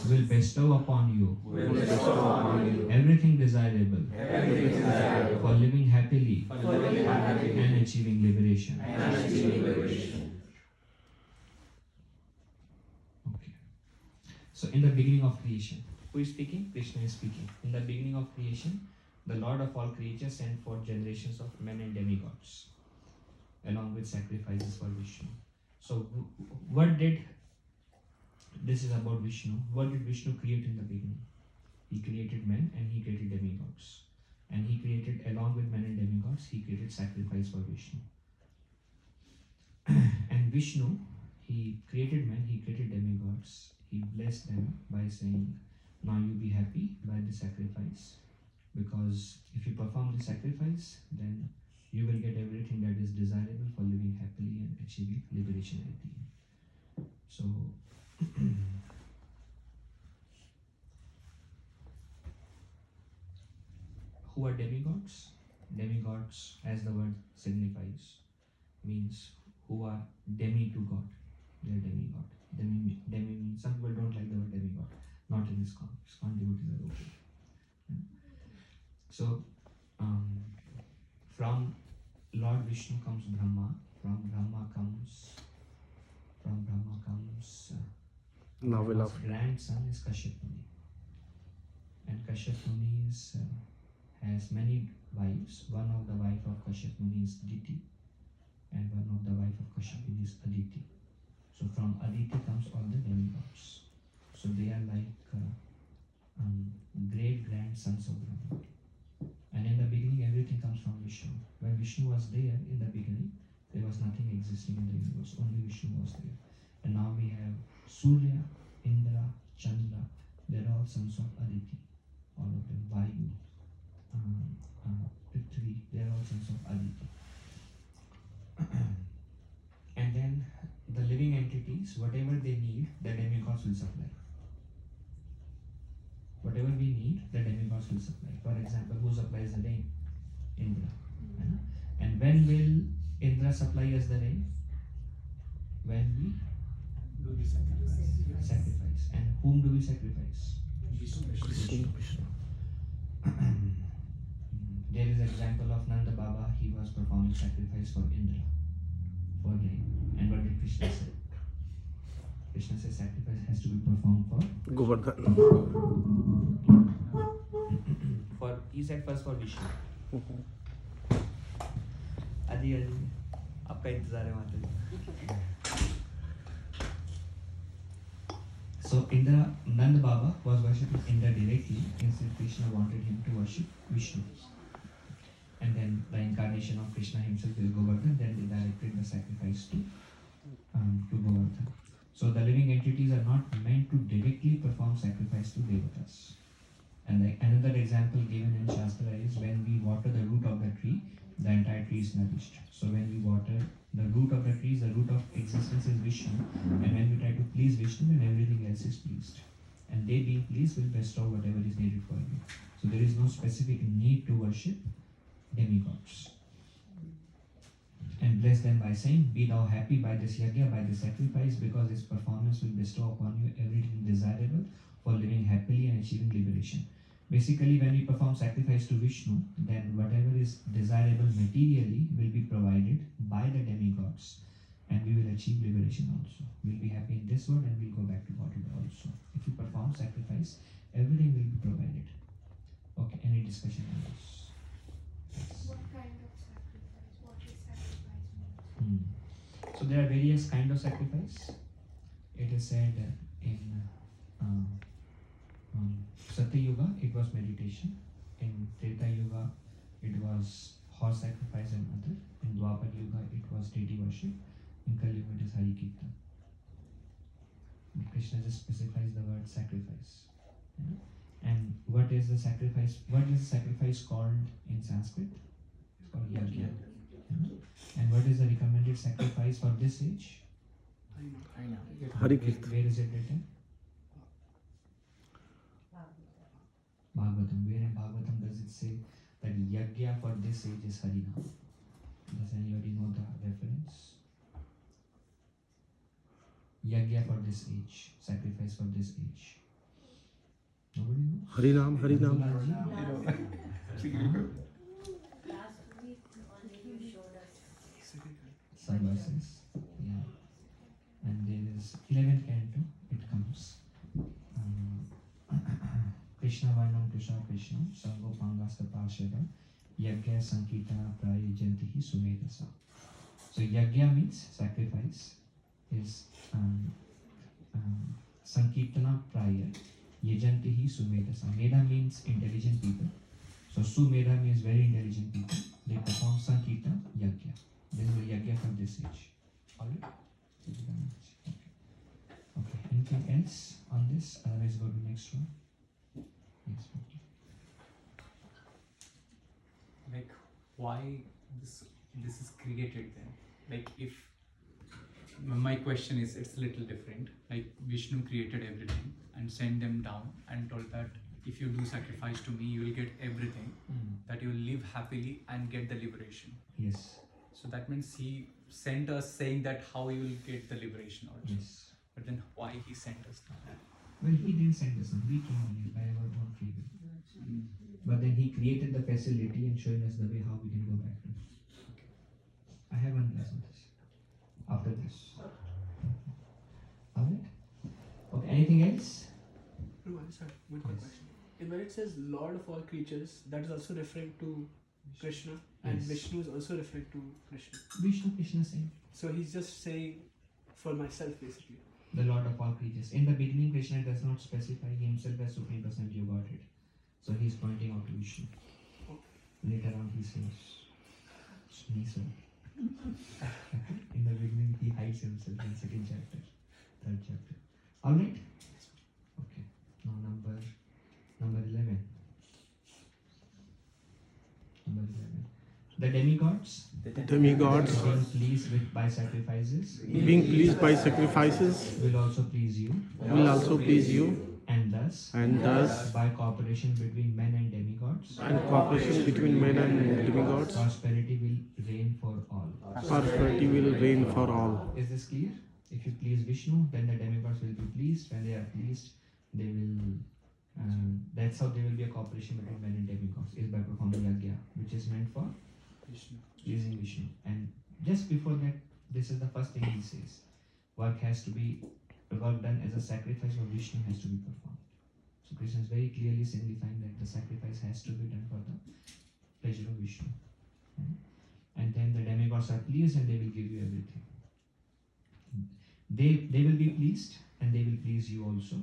will bestow upon you everything desirable for living happily and achieving liberation. Okay. So in the beginning of creation, who is speaking? Krishna is speaking. In the beginning of creation, the Lord of all creatures sent forth generations of men and demigods, along with sacrifices for Vishnu. So what did, this is about Vishnu, what did Vishnu create in the beginning? He created men and he created demigods. And he created, along with men and demigods, he created sacrifice for Vishnu. And Vishnu, he created men, he created demigods. He blessed them by saying, now you be happy by the sacrifice. Because if you perform the sacrifice, then you will get everything that is desirable for living happily and achieving liberation at the end. So, who are demigods? Demigods, as the word signifies, means who are demi to God. They are demigod. Demi means, some people don't like the word demigod. Not in ISKCON. ISKCON devotees are okay. So, from Lord Vishnu comes Brahma. From Brahma comes Brahma's grandson is Kashyap Muni. And Kashyap Muni has many wives. One of the wife of Kashyap Muni is Diti, and one of the wife of Kashyap Muni is Aditi. So from Aditi comes all the demigods. So they are like great grandsons of Brahma. And in the beginning, everything comes from Vishnu. When Vishnu was there in the beginning, there was nothing existing in the universe. Only Vishnu was there. And now we have Surya, Indra, Chandra. They are all sons of Aditi. All of them. Vayu, Prithvi. They are all sons of Aditi. And then the living entities, whatever they need, the demigods will supply. Whatever we need, the demigods will supply. For example, who supplies the rain? Indra. And when will Indra supply us the rain? When we Do the sacrifice. And whom do we sacrifice? Vishnu. There is an example of Nanda Baba. He was performing sacrifice for Indra, for rain. And what did Krishna say? Krishna says sacrifice has to be performed for Govardhan. he said first for Vishnu. Adi, आपका इंतजार है माता जी. So Indra, Nanda Baba was worshipping Indra directly. Instead, Krishna wanted him to worship Vishnu. And then the incarnation of Krishna himself is Govardhan. Then they directed the sacrifice to Govardhan. So the living entities are not meant to directly perform sacrifice to devatas. And like another example given in Shastra is when we water the root of the tree, the entire tree is nourished. So when we water the root of the tree, the root of existence is Vishnu. And when we try to please Vishnu, then everything else is pleased. And they being pleased will bestow whatever is needed for you. So there is no specific need to worship demigods. And bless them by saying, be thou happy by this yajna, by this sacrifice, because its performance will bestow upon you everything desirable for living happily and achieving liberation. Basically, when we perform sacrifice to Vishnu, then whatever is desirable materially will be provided by the demigods, and we will achieve liberation also. We'll be happy in this world and we'll go back to Godhead also. If you perform sacrifice, everything will be provided. Okay, any discussion on this? What kind of sacrifice? What is sacrifice mean? So there are various kinds of sacrifice. It is said in Satya Yuga, it was meditation. In Treta Yuga, it was horse sacrifice and other. In Dwapar Yuga, it was deity worship. In Kali Yuga, it is Hari Kirtan. Krishna just specifies the word sacrifice. And what is the sacrifice? What is the sacrifice called in Sanskrit? It's called yajna. And what is the recommended sacrifice for this age? Hari Kirtan. Where is it written? Bhagwatam. Where in Bhagwatam does it say that yajna for this age is Harinam? Does anybody know the reference? Yajna for this age, sacrifice for this age. Hari Naam, Hari Naam. Last week only you showed us. Some verses. Yeah. And there is 11th canto, it comes. Krishna Varnam Krishna Krishna Sango Pangasta Pashada Yagya Sankirtana Prayajantihi Sumedasa. So Yagya means sacrifice, is Sankirtana Praya Yajantihi Sumedasa. Meda means intelligent people. So Sumeda means very intelligent people. They perform Sankirtana Yagya. This is the Yagya for this age. Alright? Okay. Anything else on this? Otherwise go to next one. Yes. Like, why this is created then? Like, if my question is, it's a little different. Like, Vishnu created everything and sent them down and told that if you do sacrifice to me, you will get everything. That you will live happily and get the liberation. Yes. So that means he sent us saying that how you will get the liberation also. Yes. But then why he sent us down? Well, he didn't send us. We came only by our own free will. But then he created the facility and showing us the way how we can go back to it. I have one class on this. After this. Alright? Okay, anything else? No, I just have one quick question. And when it says Lord of all creatures, that is also referring to Krishna, and Yes. Vishnu is also referring to Krishna. Vishnu Krishna same. So he's just saying for myself basically. The Lord of all creatures. In the beginning, Krishna does not specify himself as Supreme Personality of Godhead. So he is pointing out to Vishnu. Later on he says, it's me, sir. In the beginning, he hides himself in second chapter, third chapter. Alright? Okay. Now number 11. Number 11. The demigods Demigods, being pleased with by sacrifices being pleased by sacrifices, will also please you, will also please you, and thus by cooperation between men and demigods and cooperation between men and demigods, prosperity will reign for all. prosperity will reign for all. Is this clear? If you please Vishnu, then the demigods will be pleased. When they are pleased, they will that's how there will be a cooperation between men and demigods, is by performing yagya, which is meant for pleasing Vishnu. And just before that, this is the first thing he says. Work done as a sacrifice for Vishnu has to be performed. So Krishna is very clearly signifying that the sacrifice has to be done for the pleasure of Vishnu. And then the demigods are pleased and they will give you everything. They will be pleased and they will please you also.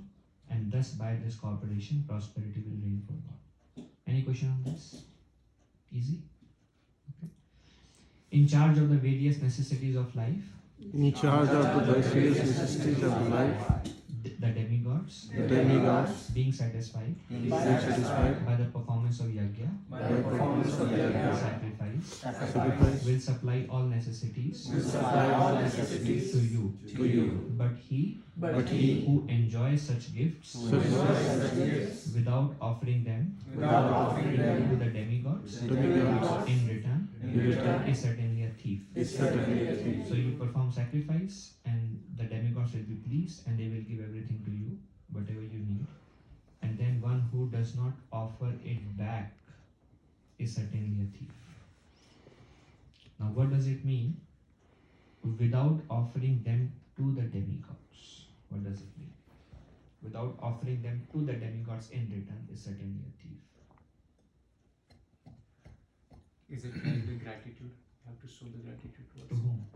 And thus by this cooperation, prosperity will reign for all. Any question on this? Easy? Okay. In charge of the various necessities of life, In charge of the various necessities of life, the demigods being satisfied by the performance of yagya, sacrifice will supply all necessities to you. But he who enjoys such gifts without offering them to the demigods in return is certainly a thief. So you perform sacrifice and the demigods will be pleased and they will give everything to you, whatever you need. And then one who does not offer it back is certainly a thief. Now what does it mean? Without offering them to the demigods. What does it mean? Without offering them to the demigods in return is certainly a thief. Is it like the gratitude? You have to show the gratitude towards To whom?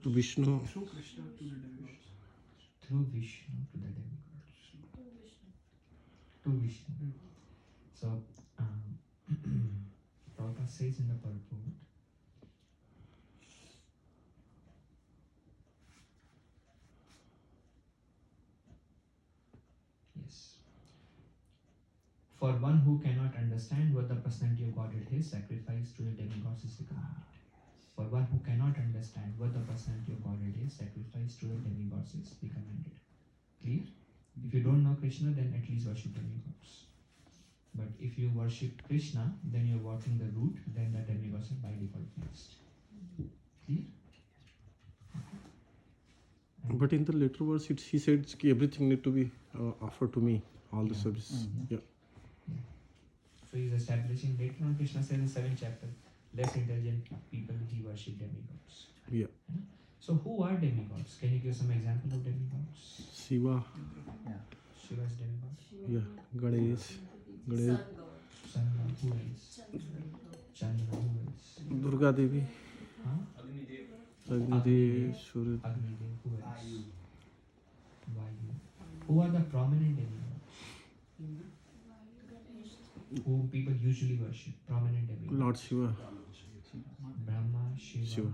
to Vishnu, Through Krishna to the demigods. Through Vishnu to the demigods. To Vishnu. So, Prabhupada says in the purport, yes. For one who cannot understand what the personality of Godhead is, sacrifice to the demigods is recommended. For one who cannot understand what the personality of Godhead is, sacrifice to the demigods is recommended. Clear? If you don't know Krishna, then at least worship demigods. But if you worship Krishna, then you're walking the route, then the demigods are by default pleased. Clear? Okay. But in the later verse, he said कि everything need to be offered to me, all the Yeah. services. Yeah. So he's establishing later on. Krishna says in 7th chapter, less intelligent people he worship demigods. Yeah. So who are demigods? Can you give some example of demigods? Shiva, Shiva is demigod. yeah, Ganesh, Sun God. Sun God, who else? Chandra, who else? Durga Devi, Huh? Agnidev, Surya. Agnidev, who else? Vayu. Who are the prominent demigods? Who people usually worship? Prominent demigods. Lord Shiva, Brahma, Shiva, Shiva,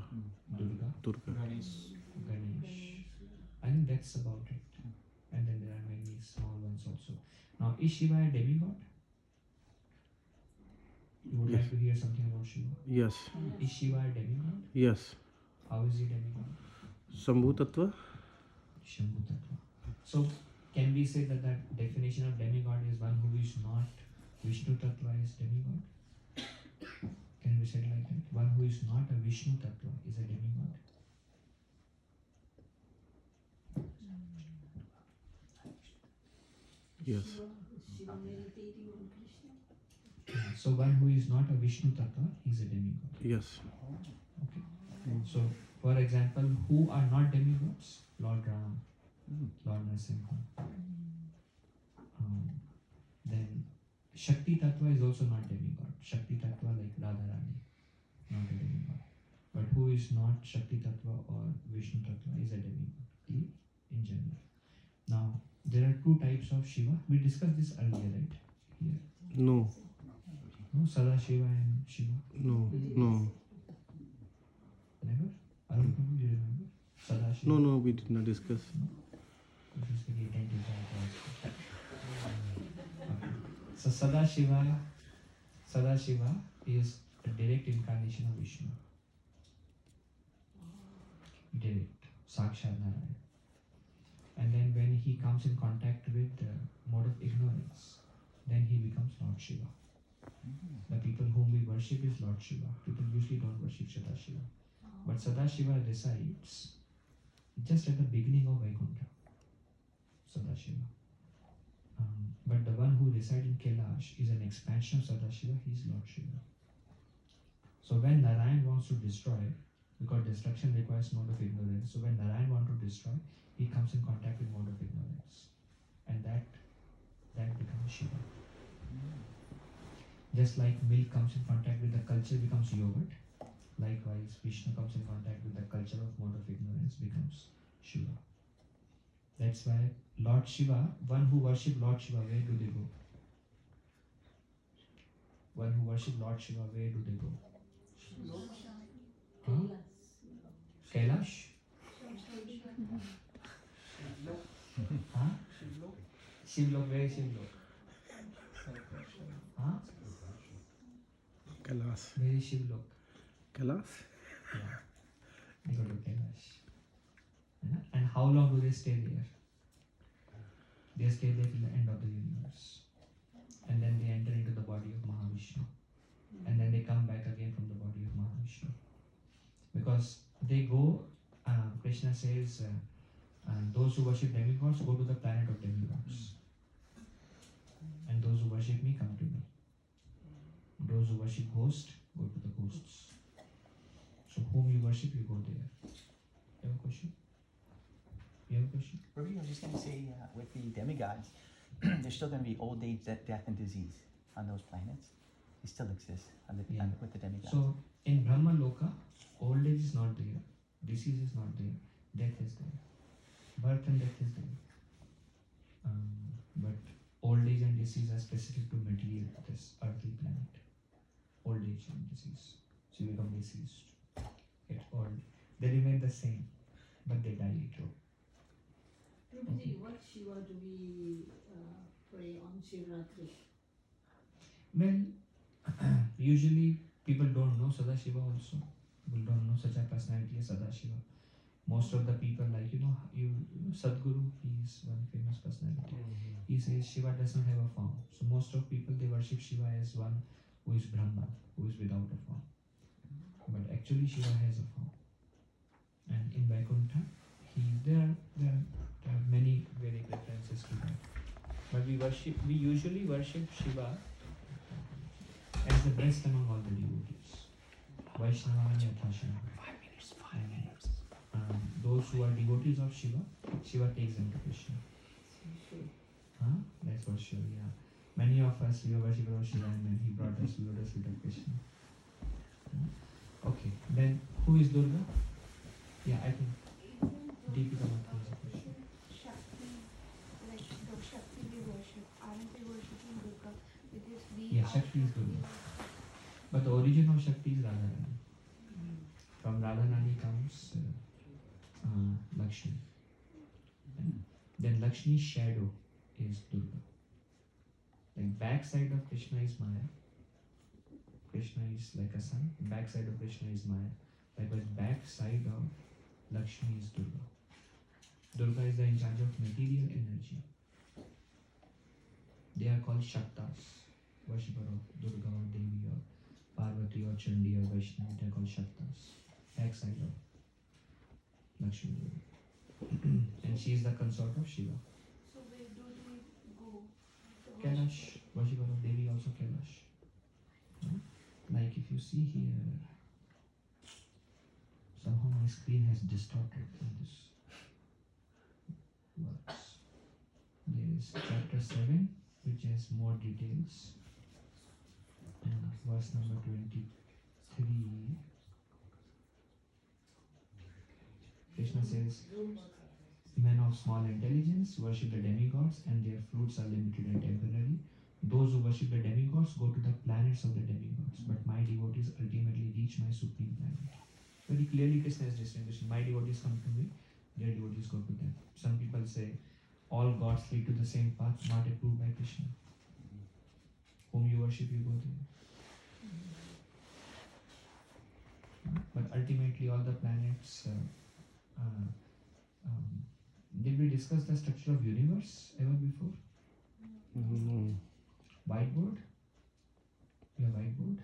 Durga, Durga. Ganesh. I think that's about it. And then there are many small ones also. Now, is Shiva a demigod? You would Yes. like to hear something about Shiva? Yes, Is Shiva a demigod? yes. How is he demigod? Shambhu Tattva, Shambhu Tattva. So, can we say that that definition of demigod is one who is not Vishnu Tattva is demigod? Can we say it like that? One who is not a Vishnu Tattva is a demigod? yes. Shiva meditating on Krishna. Yeah. So, one who is not a Vishnu Tattva, he is a demigod. Yes. Okay. So, for example, who are not demigods? Lord Ram, Lord Narasimha. Then Shakti Tattva is also not demigod. Shakti Tattva like Radharani, not a demigod. But who is not Shakti Tattva or Vishnu Tattva is a demigod. Clear? In general. Now, there are two types of Shiva. We discussed this earlier, right? Here. No, No, Sada Shiva and Shiva. no, no. Never? Arun Prabhu, you remember? Sada Shiva. No, we did not discuss. This is the Gita and Gita also. Okay. So Sada Shiva is a direct incarnation of Vishnu. Direct, Sakshat Narayan. And then when he comes in contact with the mode of ignorance, then he becomes Lord Shiva. The people whom we worship is Lord Shiva. People usually don't worship Sada Shiva. But Sada Shiva resides just at the beginning of Vaikuntha. Sada Shiva. But the one who resides in Kailash is an expansion of Sada Shiva. He is Lord Shiva. So when Narayan wants to destroy, because destruction requires mode of ignorance, so when Narayan wants to destroy, he comes in contact with mode of ignorance. And that becomes Shiva. Just like milk comes in contact with the culture, becomes yogurt. Likewise, Vishnu comes in contact with the culture of mode of ignorance, becomes Shiva. That's why Lord Shiva, one who worship Lord Shiva, where do they go? One who worship Lord Shiva, where do they go? Huh? Kailash? Huh? Shivlok, where is Shivlok? Huh? Kailash. Where is Shivlok? Kailash? Yeah. They go to Kailash. And how long do they stay there? They stay there till the end of the universe. And then they enter into the body of Mahavishnu. And then they come back again from the body of Mahavishnu. Because they go, Krishna says, those who worship demigods go to the planet of demigods. And those who worship me come to me. Those who worship ghosts go to the ghosts. So whom you worship, you go there. You have a question? You have a question? Ruby, I was just going to say, with the demigods, there's still going to be old age, death, and disease on those planets. They still exist with the demigods. So in Brahma Loka, old age is not there, disease is not there, death is there. Birth and death is there. But old age and disease are specific to material, this earthly planet. Old age and disease. So you become deceased. Get old. They remain the same, but they die later. Ruby, what Shiva do we pray on Shivratri? Well, usually people don't know Sada Shiva also. People don't know such a personality as Sada Shiva. Most of the people, like, you know Sadguru, he is one famous personality. He says Shiva does not have a form. So most of people, they worship Shiva as one who is Brahman, who is without a form. But actually Shiva has a form. And in Vaikuntha, There are many Vedic references to that. But we usually worship Shiva as the best among all the devotees. Vaishnava and Yathashana. 5 minutes. Those who are devotees of Shiva, Shiva takes them to Krishna. That's for sure, yeah. Many of us, we are worshippers of Shiva, and then he brought us to Lotus feet of Krishna. Okay, then who is Durga? Yeah, I think Deepika Mata is a question. Shakti, like the Shakti we worship, aren't we worshipping Durga? Because we Yeah, are Shakti is Durga. But the origin of Shakti is Radharani. From Radharani comes Lakshmi. Then Lakshmi's shadow is Durga. Like backside of Krishna is Maya. Krishna is like a sun. Backside of Krishna is Maya. Likewise, backside of Lakshmi is Durga. Durga is the in charge of material energy. They are called Shaktas. Worshipper of Durga or Devi or Parvati or Chandi or Vaishnavi. They are called Shaktas. Backside of Lakshmi. And she is the consort of Shiva. So where do we go? to Kailash, worshipper of Devi, also Kailash. Like if you see here, somehow my screen has distorted when this works. There is chapter 7, which has more details. Verse number 23. Krishna says, men of small intelligence worship the demigods and their fruits are limited and temporary. Those who worship the demigods go to the planets of the demigods, but my devotees ultimately reach my supreme planet. Very clearly Krishna is distinguishing. My devotees come to me, their devotees go to them. Some people say all gods lead to the same path, not approved by Krishna. Whom you worship, you go there. But ultimately all the planets did we discuss the structure of universe ever before? No. Whiteboard? Your whiteboard?